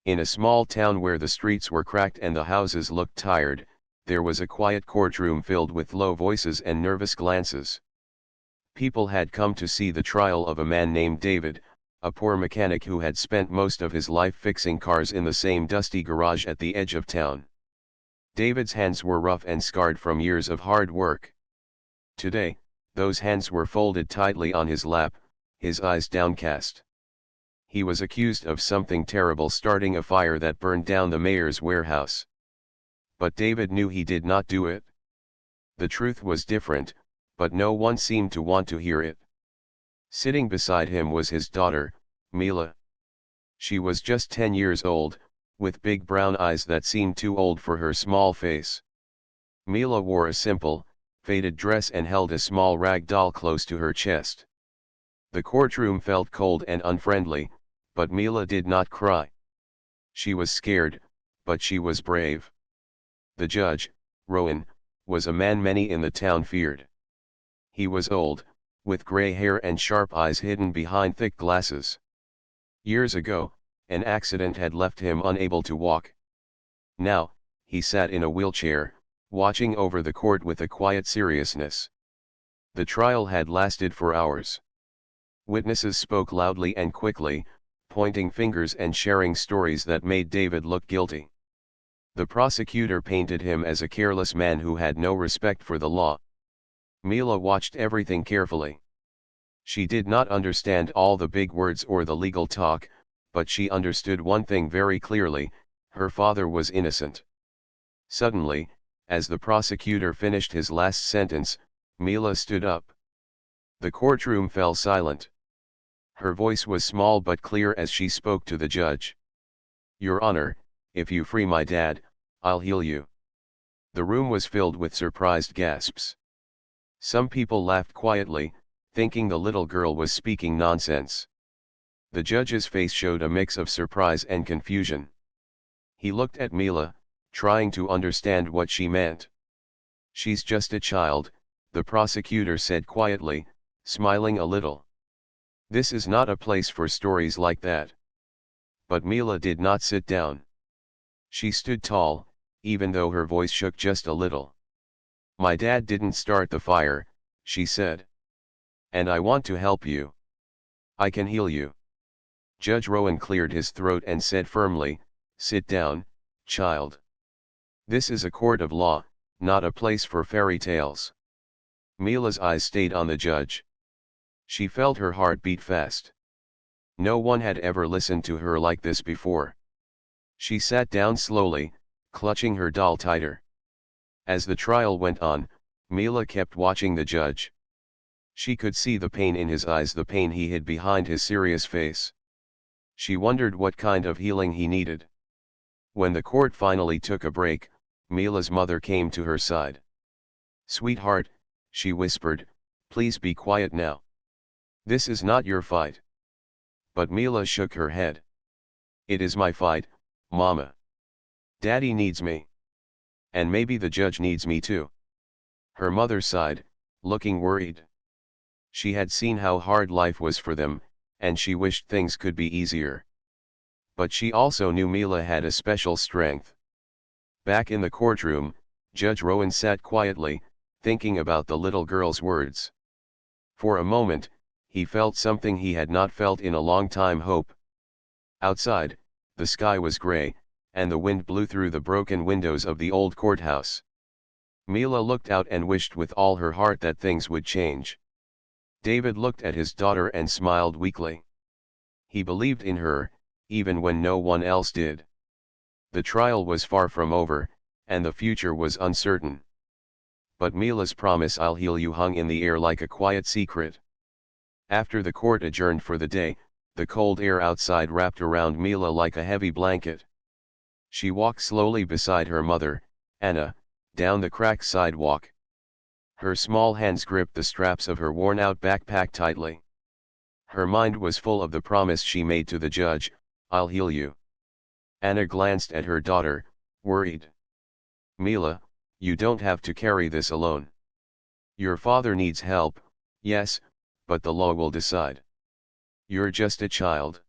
In a small town where the streets were cracked and the houses looked tired, there was a quiet courtroom filled with low voices and nervous glances. People had come to see the trial of a man named David, a poor mechanic who had spent most of his life fixing cars in the same dusty garage at the edge of town. David's hands were rough and scarred from years of hard work. Today, those hands were folded tightly on his lap, his eyes downcast. He was accused of something terrible, starting a fire that burned down the mayor's warehouse. But David knew he did not do it. The truth was different, but no one seemed to want to hear it. Sitting beside him was his daughter, Mila. She was just 10 years old, with big brown eyes that seemed too old for her small face. Mila wore a simple, faded dress and held a small rag doll close to her chest. The courtroom felt cold and unfriendly, but Mila did not cry. She was scared, but she was brave. The judge, Rowan, was a man many in the town feared. He was old, with gray hair and sharp eyes hidden behind thick glasses. Years ago, an accident had left him unable to walk. Now, he sat in a wheelchair, watching over the court with a quiet seriousness. The trial had lasted for hours. Witnesses spoke loudly and quickly, pointing fingers and sharing stories that made David look guilty. The prosecutor painted him as a careless man who had no respect for the law. Mila watched everything carefully. She did not understand all the big words or the legal talk, but she understood one thing very clearly: her father was innocent. Suddenly, as the prosecutor finished his last sentence, Mila stood up. The courtroom fell silent. Her voice was small but clear as she spoke to the judge. "Your Honor, if you free my dad, I'll heal you." The room was filled with surprised gasps. Some people laughed quietly, thinking the little girl was speaking nonsense. The judge's face showed a mix of surprise and confusion. He looked at Mila, trying to understand what she meant. "She's just a child," the prosecutor said quietly, smiling a little. "This is not a place for stories like that." But Mila did not sit down. She stood tall, even though her voice shook just a little. "My dad didn't start the fire," she said. "And I want to help you. I can heal you." Judge Rowan cleared his throat and said firmly, "Sit down, child. This is a court of law, not a place for fairy tales." Mila's eyes stayed on the judge. She felt her heart beat fast. No one had ever listened to her like this before. She sat down slowly, clutching her doll tighter. As the trial went on, Mila kept watching the judge. She could see the pain in his eyes, the pain he hid behind his serious face. She wondered what kind of healing he needed. When the court finally took a break, Mila's mother came to her side. "Sweetheart," she whispered, "please be quiet now. This is not your fight." But Mila shook her head. "It is my fight, Mama. Daddy needs me. And maybe the judge needs me too." Her mother sighed, looking worried. She had seen how hard life was for them, and she wished things could be easier. But she also knew Mila had a special strength. Back in the courtroom, Judge Rowan sat quietly, thinking about the little girl's words. For a moment, he felt something he had not felt in a long time: hope. Outside, the sky was gray, and the wind blew through the broken windows of the old courthouse. Mila looked out and wished with all her heart that things would change. David looked at his daughter and smiled weakly. He believed in her, even when no one else did. The trial was far from over, and the future was uncertain. But Mila's promise, "I'll heal you," hung in the air like a quiet secret. After the court adjourned for the day, the cold air outside wrapped around Mila like a heavy blanket. She walked slowly beside her mother, Anna, down the cracked sidewalk. Her small hands gripped the straps of her worn-out backpack tightly. Her mind was full of the promise she made to the judge, "I'll heal you." Anna glanced at her daughter, worried. "Mila, you don't have to carry this alone. Your father needs help, yes, but the law will decide. You're just a child."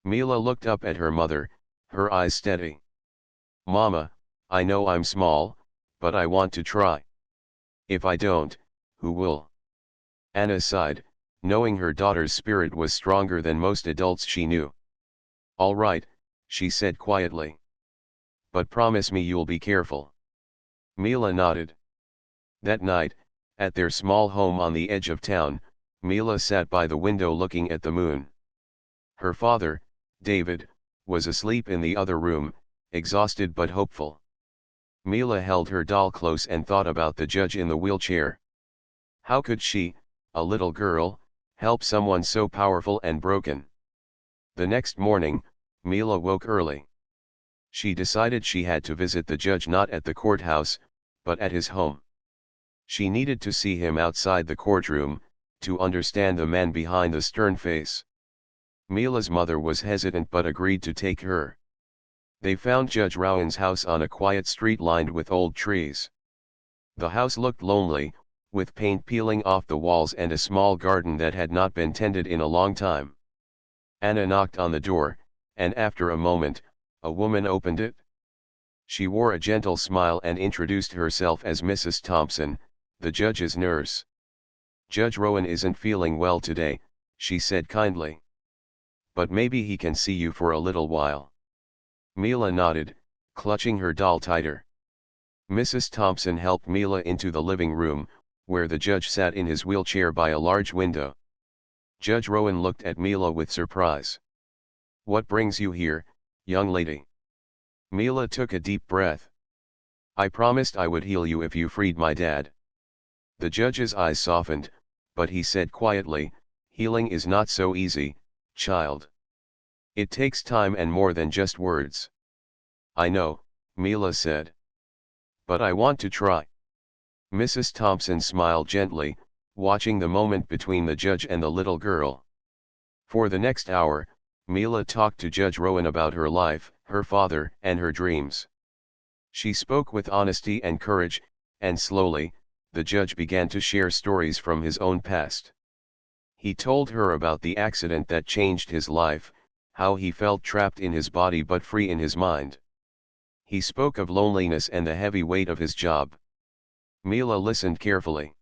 Mila looked up at her mother, her eyes steady. "Mama, I know I'm small, but I want to try. If I don't, who will?" Anna sighed, knowing her daughter's spirit was stronger than most adults she knew. "All right," she said quietly. "But promise me you'll be careful." Mila nodded. That night, at their small home on the edge of town, Mila sat by the window looking at the moon. Her father, David, was asleep in the other room, exhausted but hopeful. Mila held her doll close and thought about the judge in the wheelchair. How could she, a little girl, help someone so powerful and broken? The next morning, Mila woke early. She decided she had to visit the judge not at the courthouse, but at his home. She needed to see him outside the courtroom, to understand the man behind the stern face. Mila's mother was hesitant but agreed to take her. They found Judge Rowan's house on a quiet street lined with old trees. The house looked lonely, with paint peeling off the walls and a small garden that had not been tended in a long time. Anna knocked on the door, and after a moment, a woman opened it. She wore a gentle smile and introduced herself as Mrs. Thompson, the judge's nurse. "Judge Rowan isn't feeling well today," she said kindly. "But maybe he can see you for a little while." Mila nodded, clutching her doll tighter. Mrs. Thompson helped Mila into the living room, where the judge sat in his wheelchair by a large window. Judge Rowan looked at Mila with surprise. "What brings you here, young lady?" Mila took a deep breath. "I promised I would heal you if you freed my dad." The judge's eyes softened, but he said quietly, "Healing is not so easy, child. It takes time and more than just words." "I know," Mila said. "But I want to try." Mrs. Thompson smiled gently, watching the moment between the judge and the little girl. For the next hour, Mila talked to Judge Rowan about her life, her father, and her dreams. She spoke with honesty and courage, and slowly, the judge began to share stories from his own past. He told her about the accident that changed his life, how he felt trapped in his body but free in his mind. He spoke of loneliness and the heavy weight of his job. Mila listened carefully.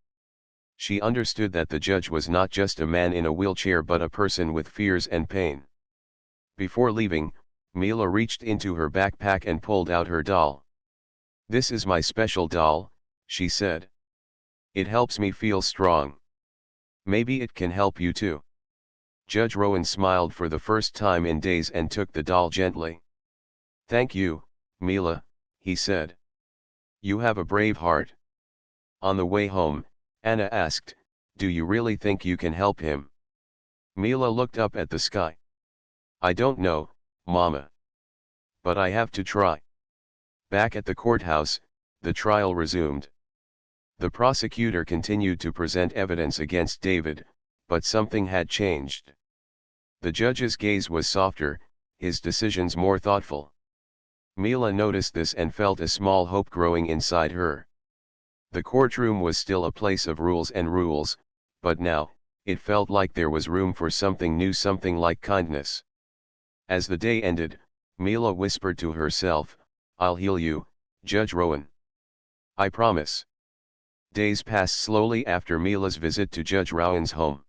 She understood that the judge was not just a man in a wheelchair but a person with fears and pain. Before leaving, Mila reached into her backpack and pulled out her doll. "This is my special doll," she said. "It helps me feel strong. Maybe it can help you too." Judge Rowan smiled for the first time in days and took the doll gently. "Thank you, Mila," he said. "You have a brave heart." On the way home, Anna asked, "Do you really think you can help him?" Mila looked up at the sky. "I don't know, Mama. But I have to try." Back at the courthouse, the trial resumed. The prosecutor continued to present evidence against David, but something had changed. The judge's gaze was softer, his decisions more thoughtful. Mila noticed this and felt a small hope growing inside her. The courtroom was still a place of rules, but now, it felt like there was room for something new, something like kindness. As the day ended, Mila whispered to herself, "I'll heal you, Judge Rowan. I promise." Days passed slowly after Mila's visit to Judge Rowan's home.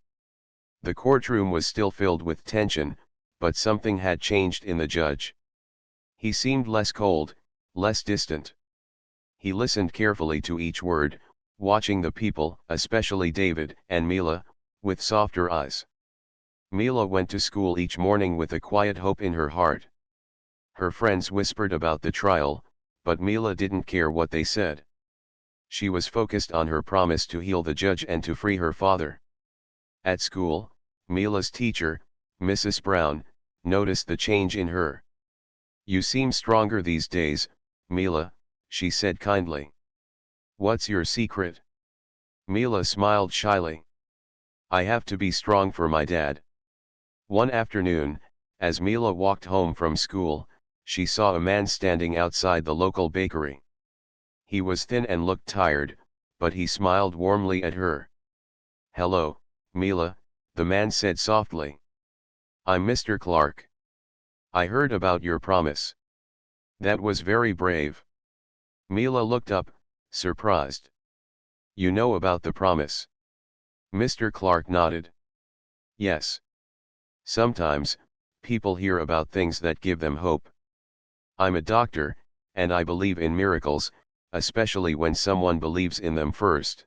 The courtroom was still filled with tension, but something had changed in the judge. He seemed less cold, less distant. He listened carefully to each word, watching the people, especially David and Mila, with softer eyes. Mila went to school each morning with a quiet hope in her heart. Her friends whispered about the trial, but Mila didn't care what they said. She was focused on her promise to heal the judge and to free her father. At school, Mila's teacher, Mrs. Brown, noticed the change in her. "You seem stronger these days, Mila," she said kindly. "What's your secret?" Mila smiled shyly. "I have to be strong for my dad." One afternoon, as Mila walked home from school, she saw a man standing outside the local bakery. He was thin and looked tired, but he smiled warmly at her. "Hello, Mila," the man said softly. "I'm Mr. Clark." I heard about your promise. That was very brave. Mila looked up, surprised. You know about the promise? Mr. Clark nodded. Yes. Sometimes, people hear about things that give them hope. I'm a doctor, and I believe in miracles, especially when someone believes in them first.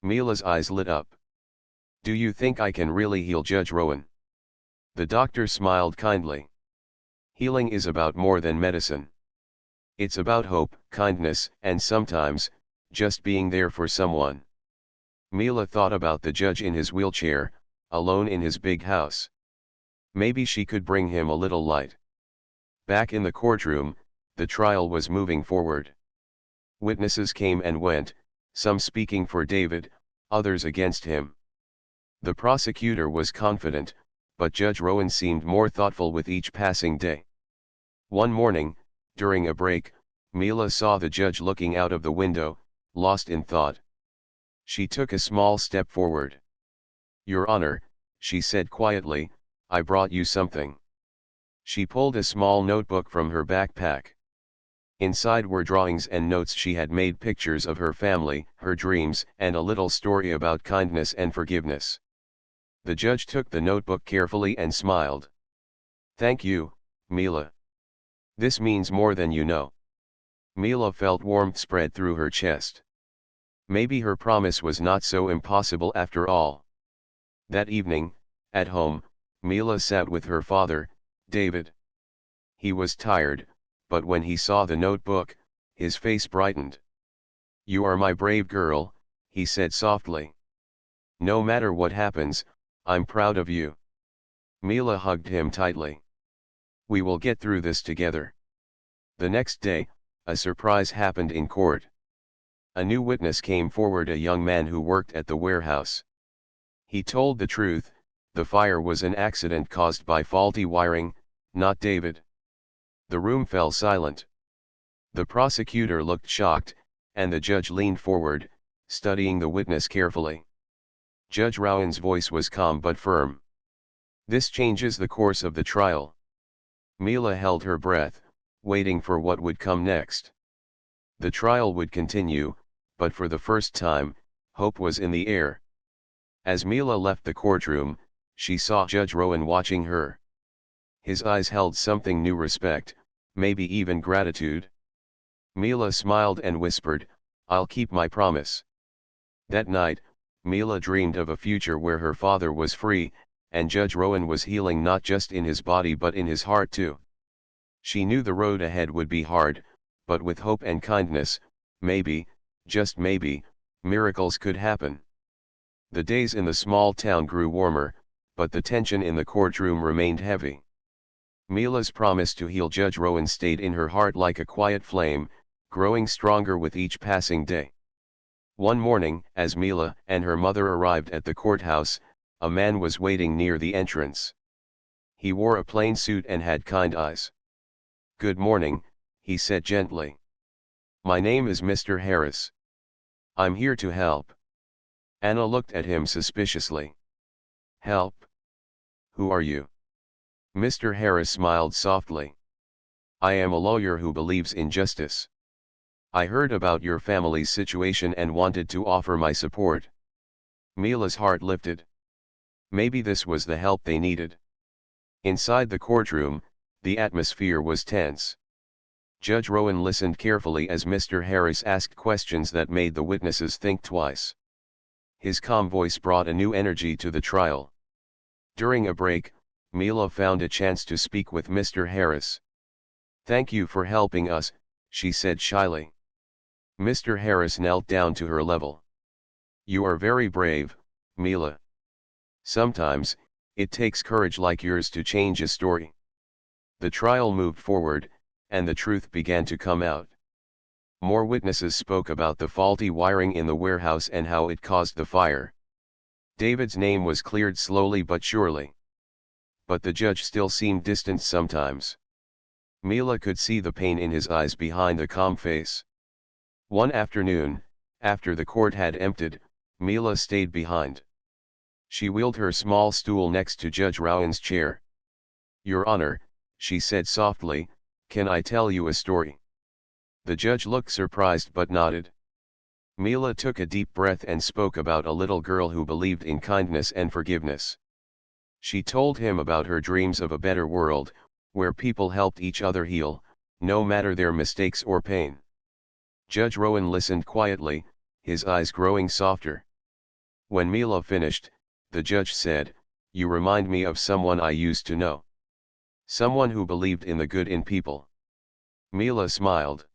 Mila's eyes lit up. Do you think I can really heal Judge Rowan? The doctor smiled kindly. Healing is about more than medicine. It's about hope, kindness, and sometimes, just being there for someone. Mila thought about the judge in his wheelchair, alone in his big house. Maybe she could bring him a little light. Back in the courtroom, the trial was moving forward. Witnesses came and went, some speaking for David, others against him. The prosecutor was confident, but Judge Rowan seemed more thoughtful with each passing day. One morning, during a break, Mila saw the judge looking out of the window, lost in thought. She took a small step forward. Your Honor, she said quietly, I brought you something. She pulled a small notebook from her backpack. Inside were drawings and notes she had made, pictures of her family, her dreams, and a little story about kindness and forgiveness. The judge took the notebook carefully and smiled. Thank you, Mila. This means more than you know. Mila felt warmth spread through her chest. Maybe her promise was not so impossible after all. That evening, at home, Mila sat with her father, David. He was tired, but when he saw the notebook, his face brightened. You are my brave girl, he said softly. No matter what happens, I'm proud of you. Mila hugged him tightly. We will get through this together. The next day, a surprise happened in court. A new witness came forward, a young man who worked at the warehouse. He told the truth, the fire was an accident caused by faulty wiring, not David. The room fell silent. The prosecutor looked shocked, and the judge leaned forward, studying the witness carefully. Judge Rowan's voice was calm but firm. This changes the course of the trial. Mila held her breath, waiting for what would come next. The trial would continue, but for the first time, hope was in the air. As Mila left the courtroom, she saw Judge Rowan watching her. His eyes held something new, respect, maybe even gratitude. Mila smiled and whispered, I'll keep my promise. That night, Mila dreamed of a future where her father was free, and Judge Rowan was healing not just in his body but in his heart too. She knew the road ahead would be hard, but with hope and kindness, maybe, just maybe, miracles could happen. The days in the small town grew warmer, but the tension in the courtroom remained heavy. Mila's promise to heal Judge Rowan stayed in her heart like a quiet flame, growing stronger with each passing day. One morning, as Mila and her mother arrived at the courthouse, a man was waiting near the entrance. He wore a plain suit and had kind eyes. Good morning, he said gently. My name is Mr. Harris. I'm here to help. Anna looked at him suspiciously. Help? Who are you? Mr. Harris smiled softly. I am a lawyer who believes in justice. I heard about your family's situation and wanted to offer my support. Mila's heart lifted. Maybe this was the help they needed. Inside the courtroom, the atmosphere was tense. Judge Rowan listened carefully as Mr. Harris asked questions that made the witnesses think twice. His calm voice brought a new energy to the trial. During a break, Mila found a chance to speak with Mr. Harris. Thank you for helping us, she said shyly. Mr. Harris knelt down to her level. You are very brave, Mila. Sometimes, it takes courage like yours to change a story. The trial moved forward, and the truth began to come out. More witnesses spoke about the faulty wiring in the warehouse and how it caused the fire. David's name was cleared slowly but surely. But the judge still seemed distant sometimes. Mila could see the pain in his eyes behind the calm face. One afternoon, after the court had emptied, Mila stayed behind. She wheeled her small stool next to Judge Rowan's chair. Your Honor, she said softly, "Can I tell you a story?" The judge looked surprised but nodded. Mila took a deep breath and spoke about a little girl who believed in kindness and forgiveness. She told him about her dreams of a better world, where people helped each other heal, no matter their mistakes or pain. Judge Rowan listened quietly, his eyes growing softer. When Mila finished, the judge said, "You remind me of someone I used to know. Someone who believed in the good in people." Mila smiled.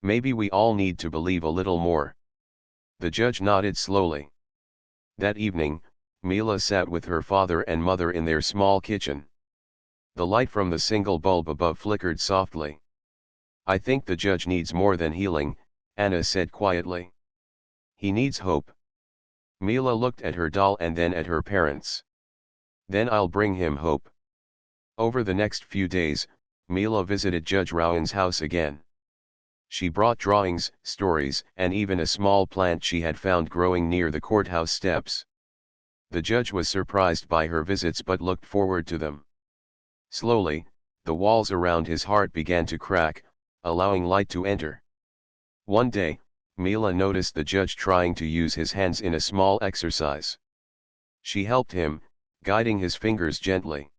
"Maybe we all need to believe a little more." The judge nodded slowly. That evening, Mila sat with her father and mother in their small kitchen. The light from the single bulb above flickered softly. "I think the judge needs more than healing," Anna said quietly. "He needs hope." Mila looked at her doll and then at her parents. "Then I'll bring him hope." Over the next few days, Mila visited Judge Rowan's house again. She brought drawings, stories, and even a small plant she had found growing near the courthouse steps. The judge was surprised by her visits but looked forward to them. Slowly, the walls around his heart began to crack, allowing light to enter. One day, Mila noticed the judge trying to use his hands in a small exercise. She helped him, guiding his fingers gently.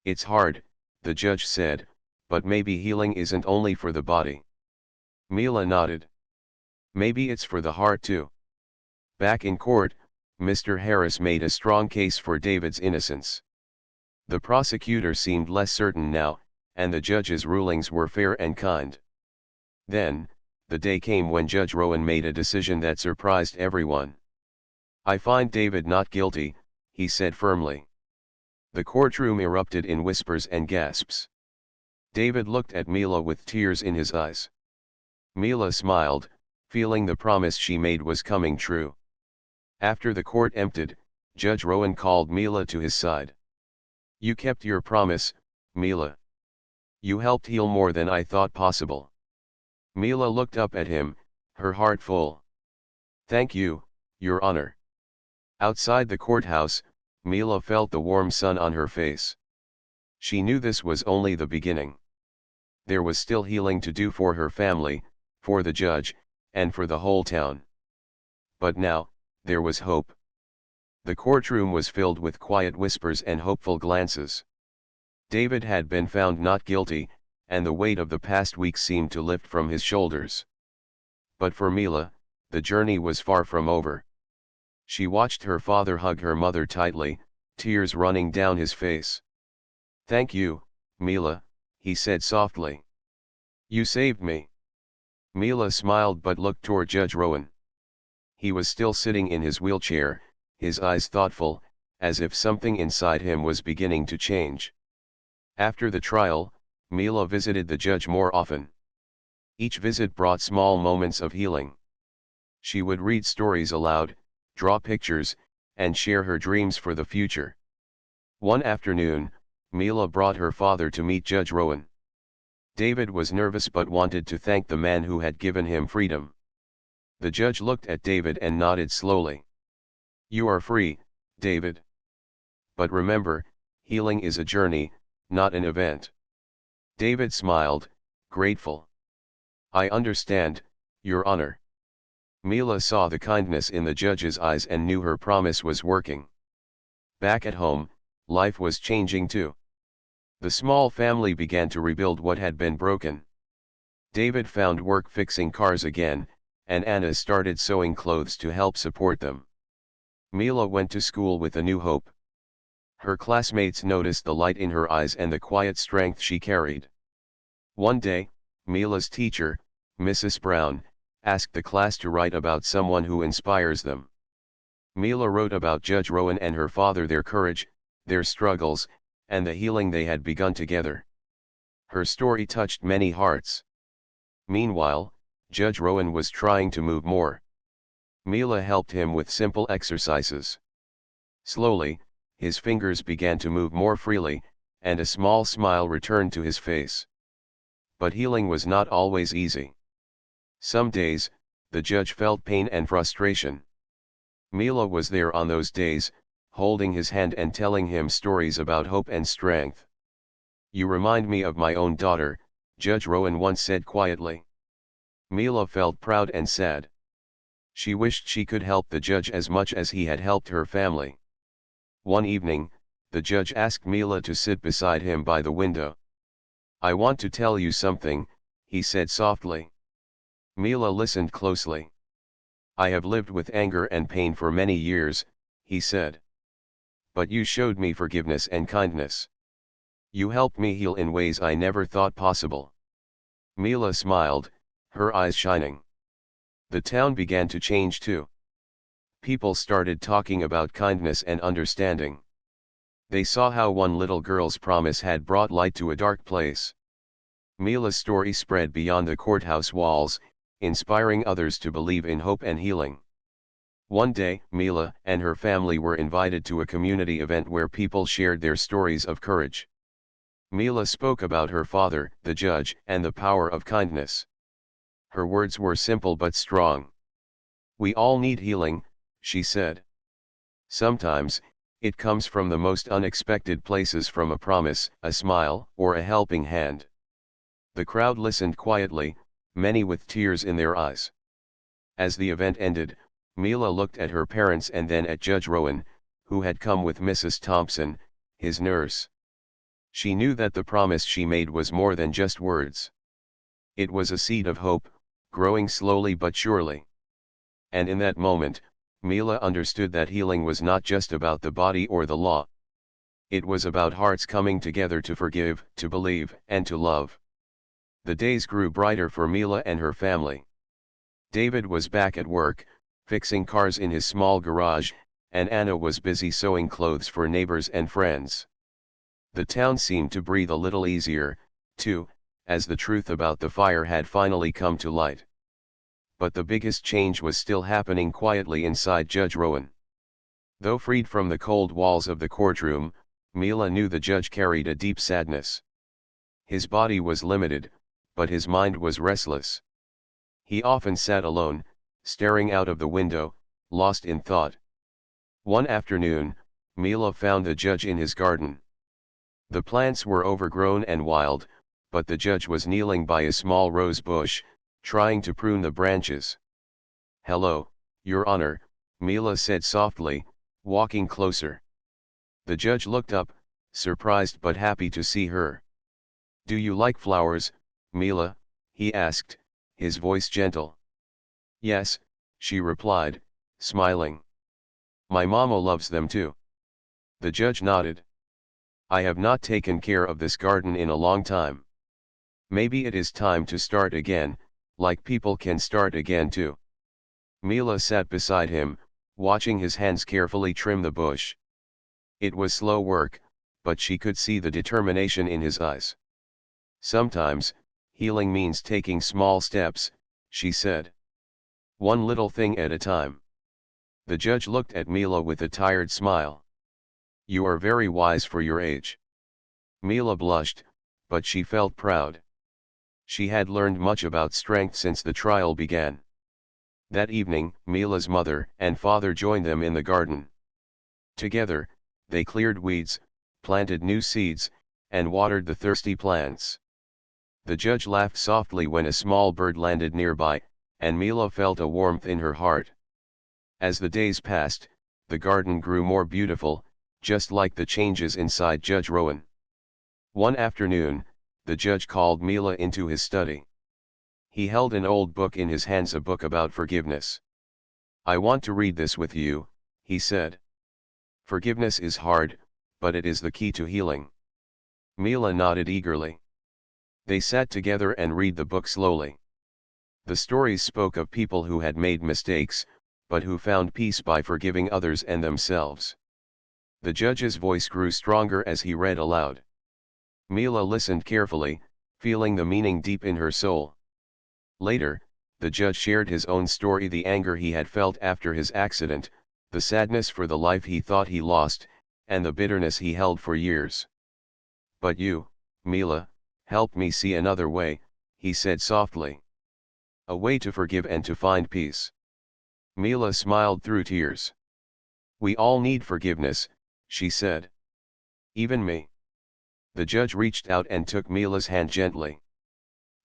"It's hard," the judge said, "but maybe healing isn't only for the body." Mila nodded. "Maybe it's for the heart too." Back in court, Mr. Harris made a strong case for David's innocence. The prosecutor seemed less certain now, and the judge's rulings were fair and kind. Then, the day came when Judge Rowan made a decision that surprised everyone. "I find David not guilty," he said firmly. The courtroom erupted in whispers and gasps. David looked at Mila with tears in his eyes. Mila smiled, feeling the promise she made was coming true. After the court emptied, Judge Rowan called Mila to his side. "You kept your promise, Mila. You helped heal more than I thought possible." Mila looked up at him, her heart full. "Thank you, Your Honor." Outside the courthouse, Mila felt the warm sun on her face. She knew this was only the beginning. There was still healing to do for her family, for the judge, and for the whole town. But now, there was hope. The courtroom was filled with quiet whispers and hopeful glances. David had been found not guilty, and the weight of the past week seemed to lift from his shoulders. But for Mila, the journey was far from over. She watched her father hug her mother tightly, tears running down his face. "Thank you, Mila," he said softly. "You saved me." Mila smiled but looked toward Judge Rowan. He was still sitting in his wheelchair, his eyes thoughtful, as if something inside him was beginning to change. After the trial, Mila visited the judge more often. Each visit brought small moments of healing. She would read stories aloud, draw pictures, and share her dreams for the future. One afternoon, Mila brought her father to meet Judge Rowan. David was nervous but wanted to thank the man who had given him freedom. The judge looked at David and nodded slowly. "You are free, David. But remember, healing is a journey, not an event." David smiled, grateful. "I understand, Your Honor." Mila saw the kindness in the judge's eyes and knew her promise was working. Back at home, life was changing too. The small family began to rebuild what had been broken. David found work fixing cars again, and Anna started sewing clothes to help support them. Mila went to school with a new hope. Her classmates noticed the light in her eyes and the quiet strength she carried. One day, Mila's teacher, Mrs. Brown, asked the class to write about someone who inspires them. Mila wrote about Judge Rowan and her father, their courage, their struggles, and the healing they had begun together. Her story touched many hearts. Meanwhile, Judge Rowan was trying to move more. Mila helped him with simple exercises. Slowly, his fingers began to move more freely, and a small smile returned to his face. But healing was not always easy. Some days, the judge felt pain and frustration. Mila was there on those days, holding his hand and telling him stories about hope and strength. You remind me of my own daughter, Judge Rowan once said quietly. Mila felt proud and sad. She wished she could help the judge as much as he had helped her family. One evening, the judge asked Mila to sit beside him by the window. I want to tell you something, he said softly. Mila listened closely. I have lived with anger and pain for many years, he said. But you showed me forgiveness and kindness. You helped me heal in ways I never thought possible. Mila smiled, her eyes shining. The town began to change too. People started talking about kindness and understanding. They saw how one little girl's promise had brought light to a dark place. Mila's story spread beyond the courthouse walls, inspiring others to believe in hope and healing. One day, Mila and her family were invited to a community event where people shared their stories of courage. Mila spoke about her father, the judge, and the power of kindness. Her words were simple but strong. We all need healing, she said. Sometimes, it comes from the most unexpected places, from a promise, a smile, or a helping hand. The crowd listened quietly, many with tears in their eyes. As the event ended, Mila looked at her parents and then at Judge Rowan, who had come with Mrs. Thompson, his nurse. She knew that the promise she made was more than just words. It was a seed of hope, growing slowly but surely. And in that moment, Mila understood that healing was not just about the body or the law. It was about hearts coming together to forgive, to believe, and to love. The days grew brighter for Mila and her family. David was back at work, fixing cars in his small garage, and Anna was busy sewing clothes for neighbors and friends. The town seemed to breathe a little easier, too, as the truth about the fire had finally come to light. But the biggest change was still happening quietly inside Judge Rowan. Though freed from the cold walls of the courtroom, Mila knew the judge carried a deep sadness. His body was limited, but his mind was restless. He often sat alone, staring out of the window, lost in thought. One afternoon, Mila found the judge in his garden. The plants were overgrown and wild, but the judge was kneeling by a small rose bush, trying to prune the branches. Hello, Your Honor, Mila said softly, walking closer. The judge looked up, surprised but happy to see her. Do you like flowers, Mila? He asked, his voice gentle. Yes, she replied, smiling. My mama loves them too. The judge nodded. I have not taken care of this garden in a long time. Maybe it is time to start again, like people can start again too. Mila sat beside him, watching his hands carefully trim the bush. It was slow work, but she could see the determination in his eyes. Sometimes, healing means taking small steps, she said. One little thing at a time. The judge looked at Mila with a tired smile. You are very wise for your age. Mila blushed, but she felt proud. She had learned much about strength since the trial began. That evening, Mila's mother and father joined them in the garden. Together, they cleared weeds, planted new seeds, and watered the thirsty plants. The judge laughed softly when a small bird landed nearby, and Mila felt a warmth in her heart. As the days passed, the garden grew more beautiful, just like the changes inside Judge Rowan. One afternoon, the judge called Mila into his study. He held an old book in his hands, a book about forgiveness. I want to read this with you, he said. Forgiveness is hard, but it is the key to healing. Mila nodded eagerly. They sat together and read the book slowly. The stories spoke of people who had made mistakes, but who found peace by forgiving others and themselves. The judge's voice grew stronger as he read aloud. Mila listened carefully, feeling the meaning deep in her soul. Later, the judge shared his own story, the anger he had felt after his accident, the sadness for the life he thought he lost, and the bitterness he held for years. But you, Mila, helped me see another way, he said softly. A way to forgive and to find peace. Mila smiled through tears. We all need forgiveness, she said. Even me. The judge reached out and took Mila's hand gently.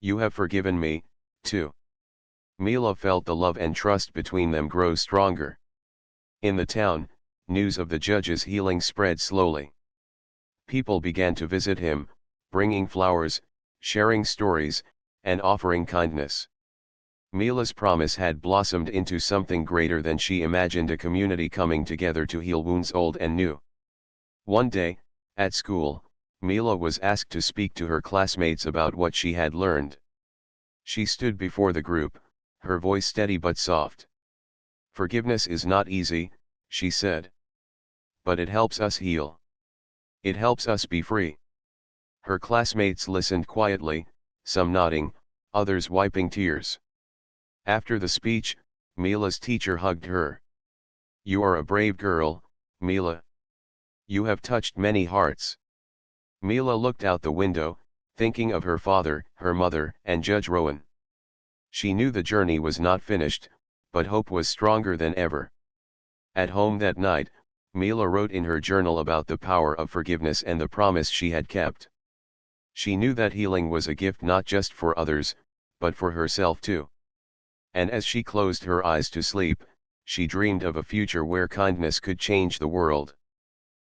You have forgiven me, too. Mila felt the love and trust between them grow stronger. In the town, news of the judge's healing spread slowly. People began to visit him, bringing flowers, sharing stories, and offering kindness. Mila's promise had blossomed into something greater than she imagined, a community coming together to heal wounds old and new. One day, at school, Mila was asked to speak to her classmates about what she had learned. She stood before the group, her voice steady but soft. Forgiveness is not easy, she said. But it helps us heal. It helps us be free. Her classmates listened quietly, some nodding, others wiping tears. After the speech, Mila's teacher hugged her. You are a brave girl, Mila. You have touched many hearts. Mila looked out the window, thinking of her father, her mother, and Judge Rowan. She knew the journey was not finished, but hope was stronger than ever. At home that night, Mila wrote in her journal about the power of forgiveness and the promise she had kept. She knew that healing was a gift not just for others, but for herself too. And as she closed her eyes to sleep, she dreamed of a future where kindness could change the world.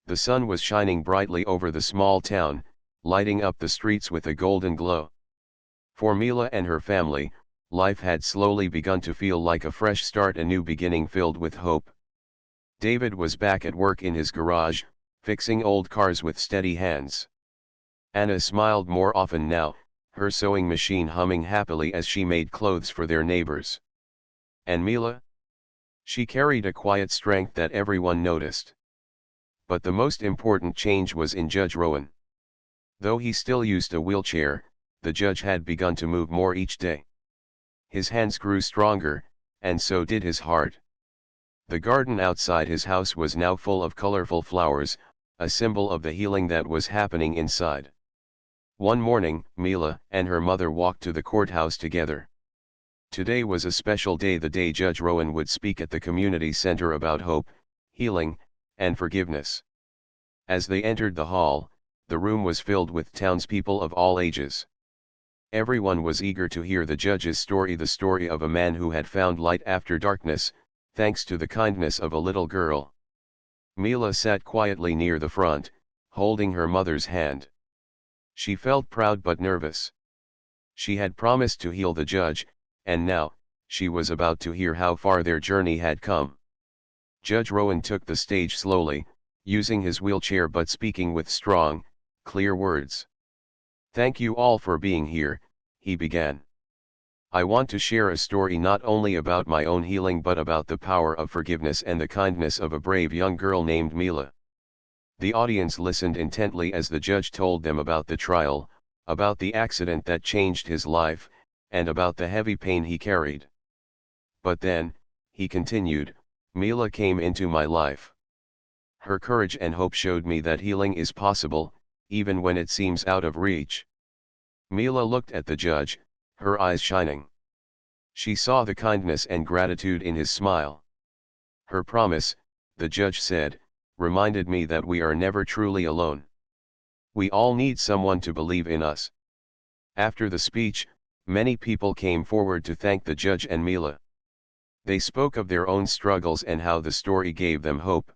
The sun was shining brightly over the small town, lighting up the streets with a golden glow. For Mila and her family, life had slowly begun to feel like a fresh start, a new beginning filled with hope. David was back at work in his garage, fixing old cars with steady hands. Anna smiled more often now, her sewing machine humming happily as she made clothes for their neighbors. And Mila? She carried a quiet strength that everyone noticed. But the most important change was in Judge Rowan. Though he still used a wheelchair, the judge had begun to move more each day. His hands grew stronger, and so did his heart. The garden outside his house was now full of colorful flowers, a symbol of the healing that was happening inside. One morning, Mila and her mother walked to the courthouse together. Today was a special day, the day Judge Rowan would speak at the community center about hope, healing, and forgiveness. As they entered the hall, the room was filled with townspeople of all ages. Everyone was eager to hear the judge's story, the story of a man who had found light after darkness, thanks to the kindness of a little girl. Mila sat quietly near the front, holding her mother's hand. She felt proud but nervous. She had promised to heal the judge, and now, she was about to hear how far their journey had come. Judge Rowan took the stage slowly, using his wheelchair but speaking with strong, clear words. Thank you all for being here, he began. I want to share a story not only about my own healing but about the power of forgiveness and the kindness of a brave young girl named Mila. The audience listened intently as the judge told them about the trial, about the accident that changed his life, and about the heavy pain he carried. But then, he continued, Mila came into my life. Her courage and hope showed me that healing is possible, even when it seems out of reach. Mila looked at the judge, her eyes shining. She saw the kindness and gratitude in his smile. Her promise, the judge said, reminded me that we are never truly alone. We all need someone to believe in us. After the speech, many people came forward to thank the judge and Mila. They spoke of their own struggles and how the story gave them hope.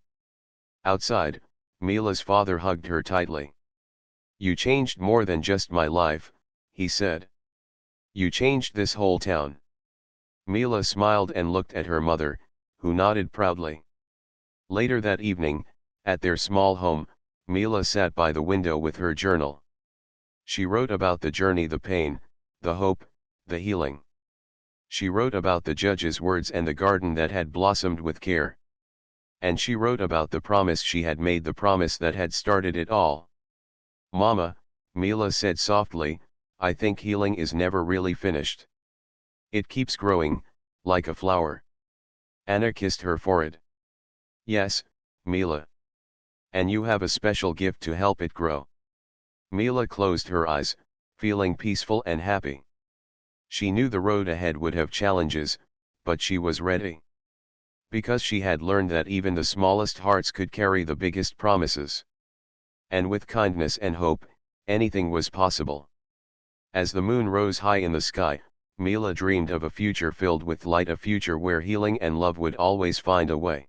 Outside, Mila's father hugged her tightly. You changed more than just my life, he said. You changed this whole town. Mila smiled and looked at her mother, who nodded proudly. Later that evening, at their small home, Mila sat by the window with her journal. She wrote about the journey, the pain, the hope, the healing. She wrote about the judge's words and the garden that had blossomed with care. And she wrote about the promise she had made, the promise that had started it all. Mama, Mila said softly, I think healing is never really finished. It keeps growing, like a flower. Anna kissed her forehead. Yes, Mila. And you have a special gift to help it grow. Mila closed her eyes, feeling peaceful and happy. She knew the road ahead would have challenges, but she was ready. Because she had learned that even the smallest hearts could carry the biggest promises. And with kindness and hope, anything was possible. As the moon rose high in the sky, Mila dreamed of a future filled with light, a future where healing and love would always find a way.